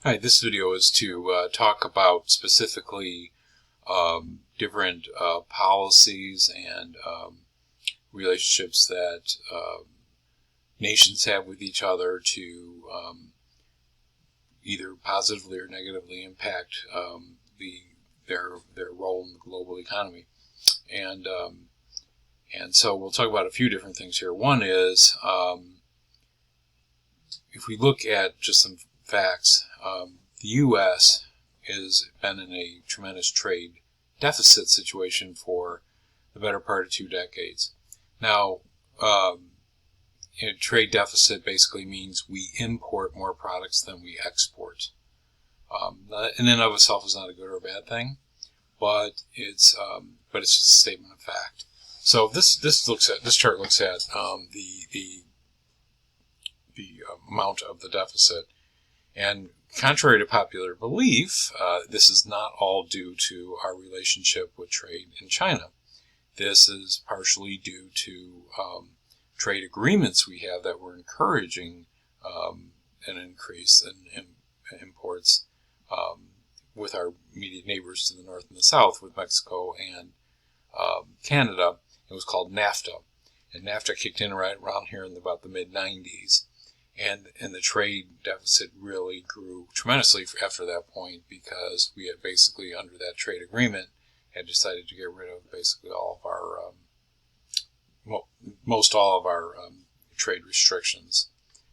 Hi, this video is to talk about specifically different policies and relationships that nations have with each other to either positively or negatively impact their role in the global economy. And so we'll talk about a few different things here. One is, if we look at just some facts, the U.S. has been in a tremendous trade deficit situation for the better part of 2 decades. Now, a trade deficit basically means we import more products than we export. In and of itself is not a good or a bad thing, but it's just a statement of fact. So this chart looks at the amount of the deficit, and contrary to popular belief, this is not all due to our relationship with trade in China. This is partially due to trade agreements we have that were encouraging an increase in imports with our immediate neighbors to the north and the south, with Mexico and Canada. It was called NAFTA, and NAFTA kicked in right around here in about the mid-90s. And the trade deficit really grew tremendously after that point, because we had basically, under that trade agreement, had decided to get rid of basically all of our, most all of our trade restrictions,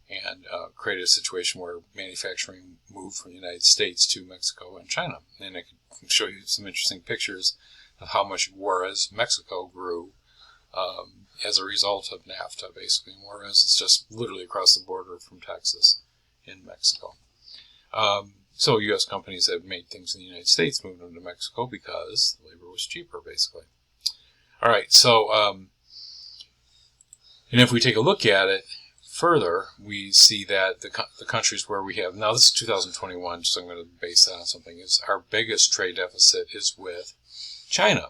and created a situation where manufacturing moved from the United States to Mexico and China. And I can show you some interesting pictures of how much Juarez, Mexico grew as a result of NAFTA, basically. Juarez is just literally across the border from Texas in Mexico. So U.S. companies that made things in the United States moved them to Mexico because labor was cheaper, basically. All right, so, and if we take a look at it further, we see that the countries where we have, now this is 2021, so I'm going to base that on something, is our biggest trade deficit is with China.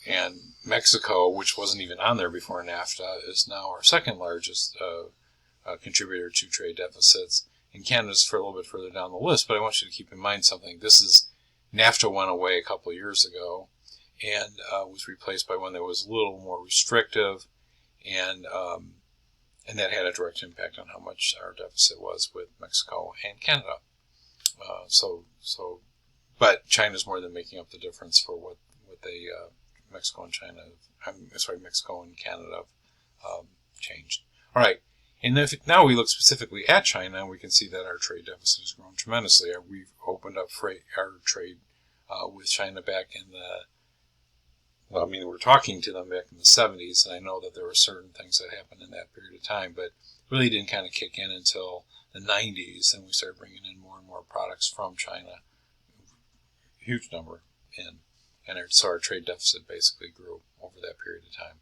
And Mexico, which wasn't even on there before NAFTA, is now our second largest contributor to trade deficits. And Canada's for a little bit further down the list, but I want you to keep in mind something. NAFTA went away a couple of years ago and was replaced by one that was a little more restrictive, and that had a direct impact on how much our deficit was with Mexico and Canada. But China's more than making up the difference for what they Mexico and Canada have changed. All right, and now we look specifically at China, we can see that our trade deficit has grown tremendously. We've opened up our trade with China back in we're talking to them back in the 70s, and I know that there were certain things that happened in that period of time, but really didn't kind of kick in until the 90s, and we started bringing in more and more products from China, huge number, and so our trade deficit basically grew over that period of time.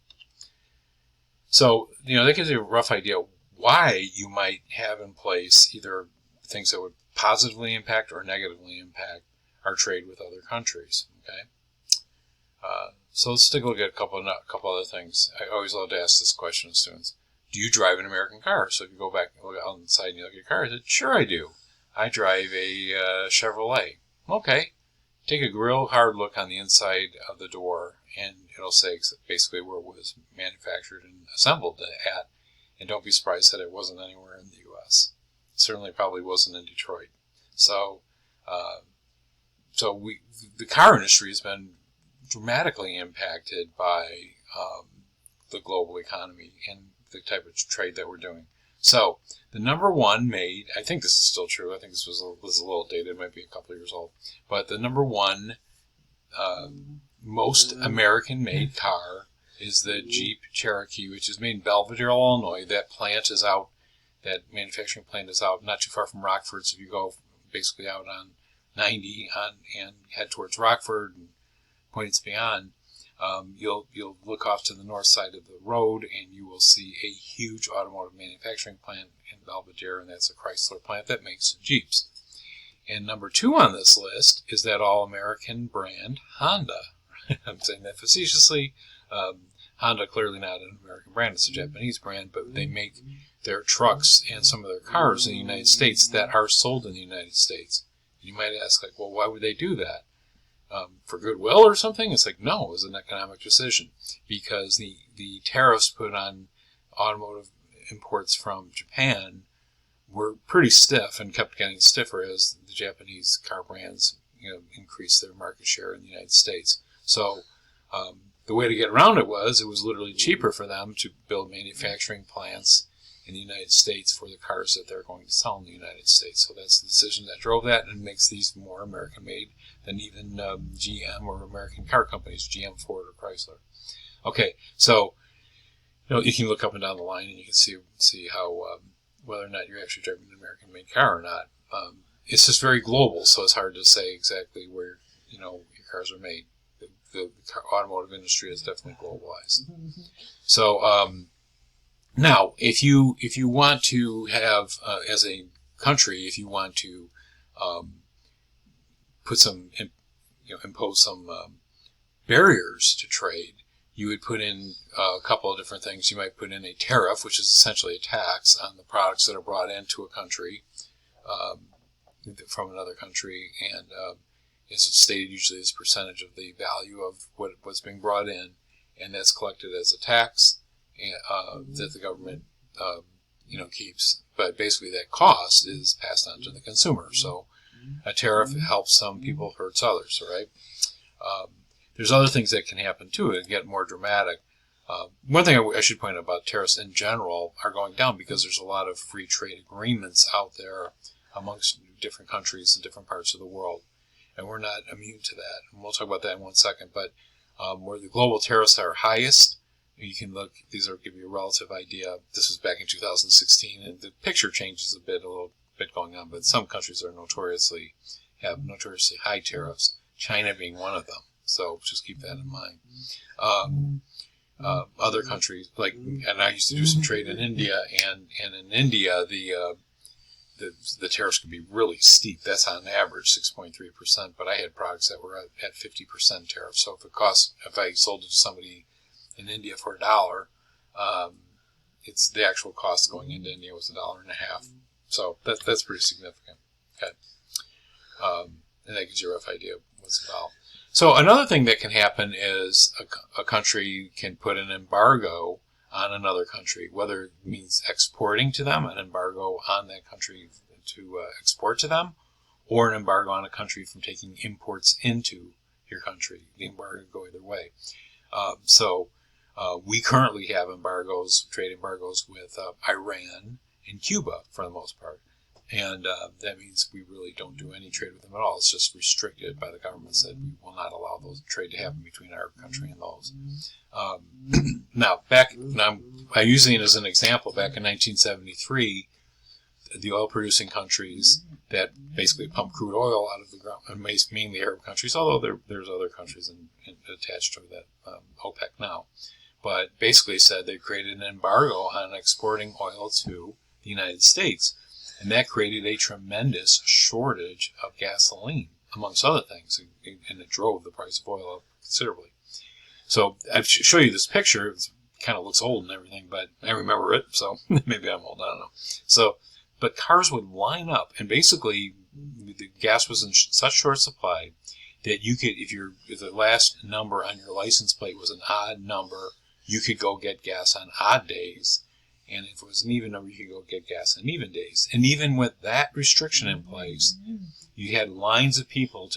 So, that gives you a rough idea why you might have in place either things that would positively impact or negatively impact our trade with other countries. Okay, so let's take a look at a couple other things. I always love to ask this question to students: do you drive an American car? So if you go back and look out inside and you look at your car, I said, sure I do. I drive a Chevrolet. Okay. Take a real hard look on the inside of the door, and it'll say basically where it was manufactured and assembled at, and don't be surprised that it wasn't anywhere in the U.S. It certainly probably wasn't in Detroit. So, the car industry has been dramatically impacted by the global economy and the type of trade that we're doing. So, the number one made, I think this is still true, I think this was a little dated, it might be a couple of years old, but the number one most American-made car is the Jeep Cherokee, which is made in Belvidere, Illinois. That manufacturing plant is out not too far from Rockford, so if you go basically out on 90 and head towards Rockford and points beyond, you'll look off to the north side of the road, and you will see a huge automotive manufacturing plant in Belvidere, and that's a Chrysler plant that makes Jeeps. And number 2 on this list is that all-American brand Honda. I'm saying that facetiously. Honda clearly not an American brand; it's a Japanese brand, but they make their trucks and some of their cars in the United States that are sold in the United States. And you might ask, like, well, why would they do that? For goodwill or something? It's like, no, it was an economic decision, because the tariffs put on automotive imports from Japan were pretty stiff and kept getting stiffer as the Japanese car brands, increased their market share in the United States. So the way to get around it was literally cheaper for them to build manufacturing plants in the United States for the cars that they're going to sell in the United States. So that's the decision that drove that, and makes these more American-made than even GM or American car companies, GM, Ford, or Chrysler. Okay, so you can look up and down the line, and you can see how whether or not you're actually driving an American-made car or not. It's just very global, so it's hard to say exactly where your cars are made. The automotive industry is definitely globalized. So now, if you want to have as a country, if you want to impose some barriers to trade, you would put in a couple of different things. You might put in a tariff, which is essentially a tax on the products that are brought into a country from another country, and is stated usually as a percentage of the value of what's being brought in, and that's collected as a tax that the government keeps. But basically that cost is passed on to the consumer. So a tariff helps some people, hurts others, right? There's other things that can happen too and get more dramatic. One thing I should point out about tariffs in general are going down because there's a lot of free trade agreements out there amongst different countries in different parts of the world, and we're not immune to that. And we'll talk about that in 1 second. But where the global tariffs are highest, you can look. These are give you a relative idea. This was back in 2016, and the picture changes a little bit going on. But some countries are notoriously high tariffs. China being one of them. So just keep that in mind. Other countries, and I used to do some trade in India, and in India the tariffs could be really steep. That's on average 6.3%, but I had products that were at 50% tariff. So if I sold it to somebody in India for $1, it's the actual cost going into India was $1.50. So that's pretty significant. Okay, and that gives you a rough idea of what's involved. So another thing that can happen is a country can put an embargo on another country, whether it means exporting to them, an embargo on that country to export to them, or an embargo on a country from taking imports into your country. The embargo can go either way. So we currently have trade embargoes with Iran and Cuba for the most part. And that means we really don't do any trade with them at all. It's just restricted by the government. Said we will not allow those trade to happen between our country and those. Now, I'm using it as an example. Back in 1973, the oil-producing countries that basically pump crude oil out of the ground, and mainly Arab countries, although there's other countries attached to that OPEC now, but basically said they created an embargo on exporting oil to the United States. And that created a tremendous shortage of gasoline, amongst other things, and it drove the price of oil up considerably. So I show you this picture. It kind of looks old and everything, but I remember it, so maybe I'm old, I don't know. So, but cars would line up, and basically the gas was in such short supply that you could, if the last number on your license plate was an odd number, you could go get gas on odd days. And if it was an even number, you could go get gas on even days. And even with that restriction in place, you had lines of people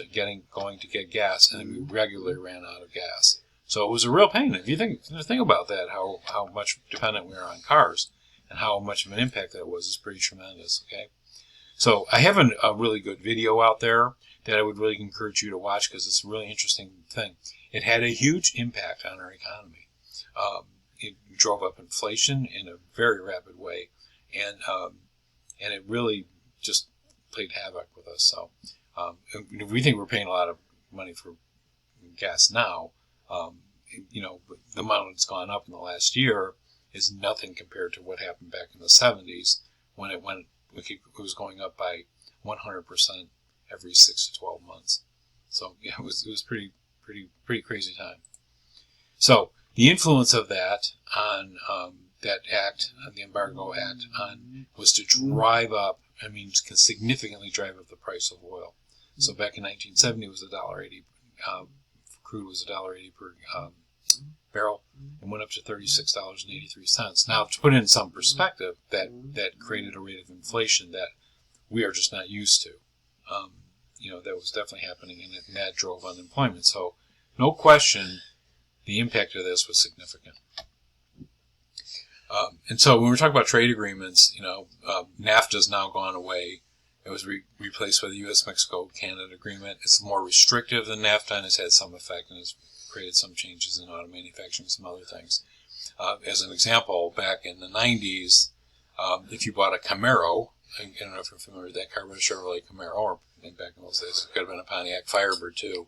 going to get gas, and then we regularly ran out of gas. So it was a real pain. If you think about that, how much dependent we are on cars, and how much of an impact that was, is pretty tremendous. Okay, so I have a really good video out there that I would really encourage you to watch because it's a really interesting thing. It had a huge impact on our economy. It drove up inflation in a very rapid way, and it really just played havoc with us. So we think we're paying a lot of money for gas now. But the amount that's gone up in the last year is nothing compared to what happened back in the 70s when it was going up by 100% every 6 to 12 months. So yeah, it was pretty crazy time. So the influence of that on that act, the Embargo Act, was to drive up, significantly drive up the price of oil. So back in 1970, it was $1.80. Crude was $1.80 per barrel, and went up to $36.83. Now, to put it in some perspective, that created a rate of inflation that we are just not used to. That was definitely happening, and that drove unemployment. So, no question, the impact of this was significant. And so when we're talking about trade agreements, NAFTA's now gone away. It was replaced by the U.S.-Mexico-Canada agreement. It's more restrictive than NAFTA, and it's had some effect, and has created some changes in auto manufacturing and some other things. As an example, back in the 90s, if you bought a Camaro, I don't know if you're familiar with that car, but a Chevrolet Camaro, or back in those days, it could have been a Pontiac Firebird too.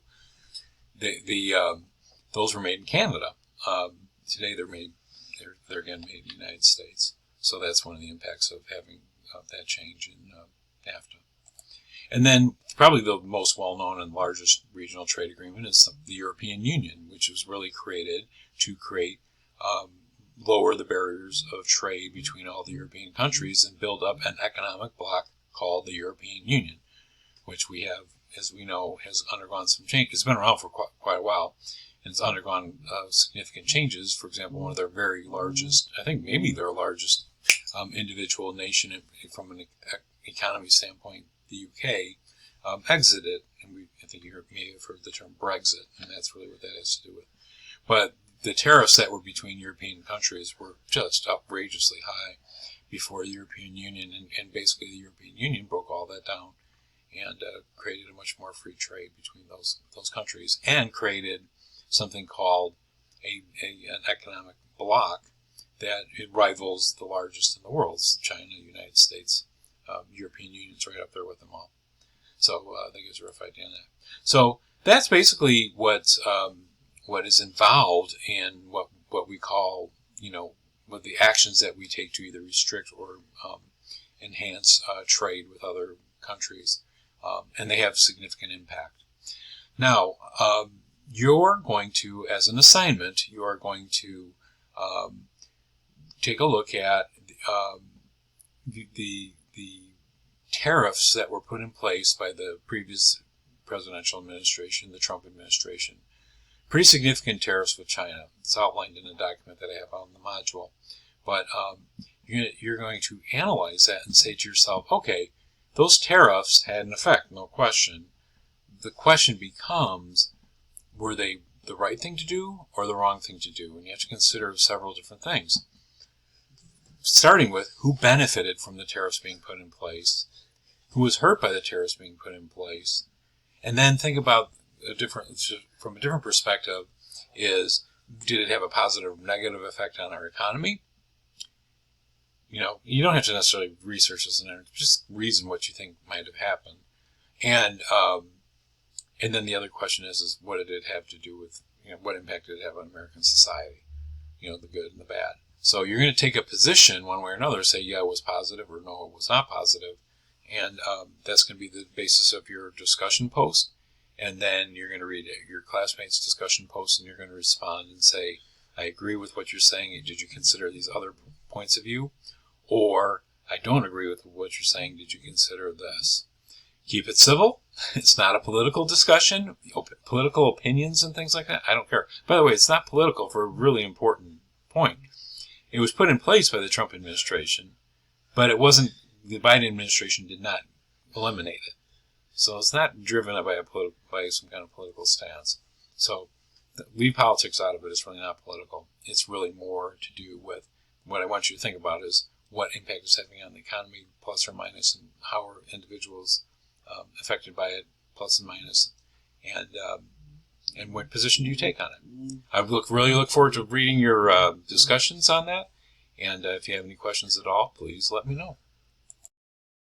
Those were made in Canada. Today they're again made in the United States. So that's one of the impacts of having that change in NAFTA. And then probably the most well-known and largest regional trade agreement is the European Union, which was really created to lower the barriers of trade between all the European countries and build up an economic bloc called the European Union, which we have, as we know, has undergone some change. It's been around for quite a while, and it's undergone significant changes. For example, one of their very largest, I think maybe their largest individual nation from an economy standpoint, the UK, exited, and I think you may have heard the term Brexit, and that's really what that has to do with. But the tariffs that were between European countries were just outrageously high before the European Union, and basically the European Union broke all that down and created a much more free trade between those countries, and created something called an economic bloc that it rivals the largest in the world: China, United States, European Union's right up there with them all. So that gives a rough idea on that. So that's basically what is involved in what we call, what the actions that we take to either restrict or enhance trade with other countries, and they have significant impact. Now, you're going to, as an assignment, you are going to take a look at the tariffs that were put in place by the previous presidential administration, the Trump administration. Pretty significant tariffs with China. It's outlined in a document that I have on the module. But you're going to analyze that and say to yourself, okay, those tariffs had an effect, no question. The question becomes, were they the right thing to do or the wrong thing to do? And you have to consider several different things. Starting with who benefited from the tariffs being put in place, who was hurt by the tariffs being put in place, and then think about from a different perspective is, did it have a positive or negative effect on our economy? You don't have to necessarily research this, just reason what you think might have happened. And then the other question is what did it have to do with, what impact did it have on American society? The good and the bad. So you're going to take a position one way or another, say, yeah, it was positive, or no, it was not positive. And that's going to be the basis of your discussion post. And then you're going to read your classmates' discussion post, and you're going to respond and say, I agree with what you're saying. Did you consider these other points of view? Or, I don't agree with what you're saying. Did you consider this? Keep it civil. It's not a political discussion. Political opinions and things like that, I don't care. By the way, it's not political for a really important point. It was put in place by the Trump administration, but it wasn't. The Biden administration did not eliminate it. So it's not driven by some kind of political stance. So leave politics out of it. It's really not political. It's really more to do with what I want you to think about is what impact it's having on the economy, plus or minus, and how are individuals affected by it, plus and minus, and what position do you take on it. I really look forward to reading your discussions on that, and if you have any questions at all, please let me know.